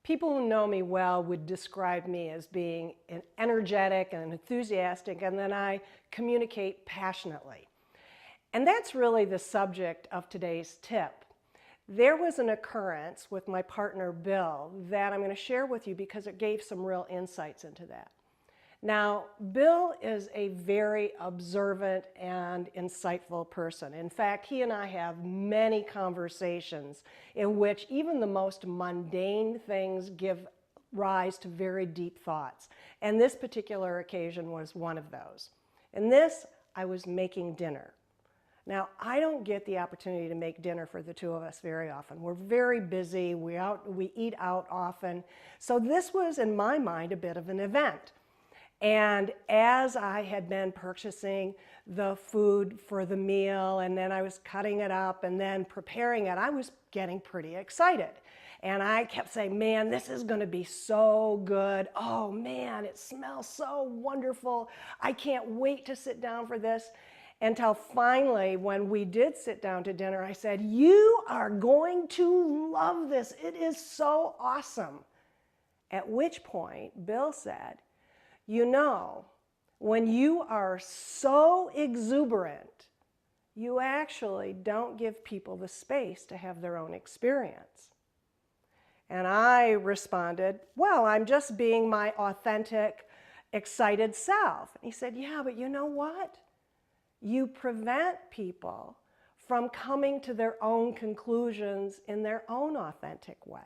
People who know me well would describe me as being energetic and enthusiastic, and then I communicate passionately. And that's really the subject of today's tip. There was an occurrence with my partner Bill that I'm going to share with you because it gave some real insights into that. Now, Bill is a very observant and insightful person. In fact, he and I have many conversations in which even the most mundane things give rise to very deep thoughts. And this particular occasion was one of those. In this, I was making dinner. Now, I don't get the opportunity to make dinner for the two of us very often. We're very busy, we eat out often. So this was, in my mind, a bit of an event. And as I had been purchasing the food for the meal, and then I was cutting it up and then preparing it, I was getting pretty excited. And I kept saying, man, this is gonna be so good. Oh man, it smells so wonderful. I can't wait to sit down for this. Until finally, when we did sit down to dinner, I said, you are going to love this. It is so awesome. At which point, Bill said, you know, when you are so exuberant, you actually don't give people the space to have their own experience. And I responded, well, I'm just being my authentic, excited self. And he said, yeah, but you know what? You prevent people from coming to their own conclusions in their own authentic way.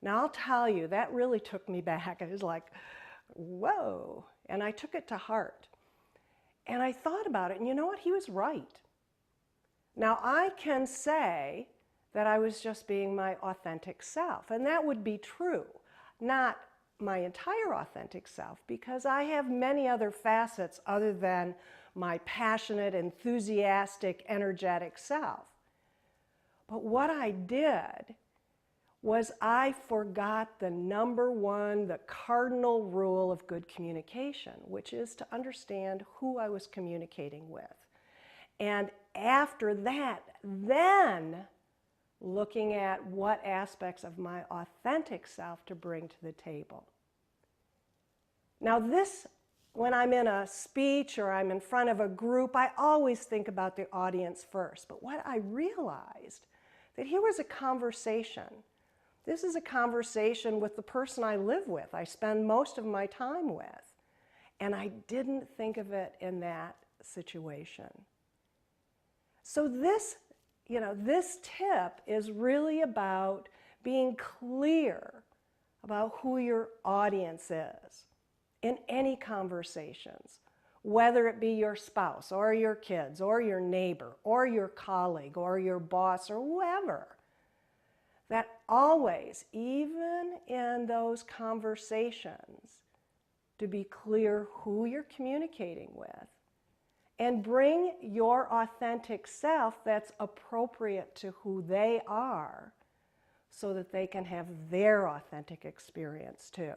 Now, I'll tell you, that really took me back. It was like, whoa, and I took it to heart. And I thought about it, and you know what? He was right. Now, I can say that I was just being my authentic self, and that would be true. Not my entire authentic self, because I have many other facets other than my passionate, enthusiastic, energetic self. But what I did was I forgot the number one, the cardinal rule of good communication, which is to understand who I was communicating with. And after that, then looking at what aspects of my authentic self to bring to the table. Now this, when I'm in a speech or I'm in front of a group, I always think about the audience first. But what I realized, that here was a conversation. This is a conversation with the person I live with, I spend most of my time with. And I didn't think of it in that situation. So this tip is really about being clear about who your audience is in any conversations, whether it be your spouse or your kids or your neighbor or your colleague or your boss or whoever. That always, even in those conversations, to be clear who you're communicating with and bring your authentic self that's appropriate to who they are so that they can have their authentic experience too.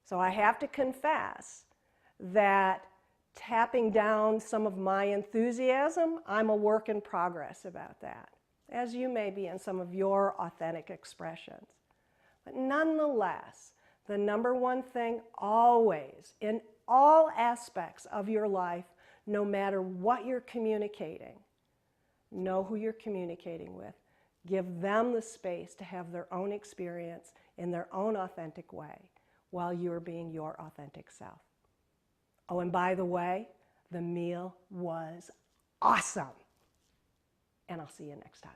So I have to confess that tapping down some of my enthusiasm, I'm a work in progress about that, as you may be in some of your authentic expressions. But nonetheless, the number one thing always, in all aspects of your life, no matter what you're communicating, know who you're communicating with. Give them the space to have their own experience in their own authentic way while you're being your authentic self. Oh, and by the way, the meal was awesome. And I'll see you next time.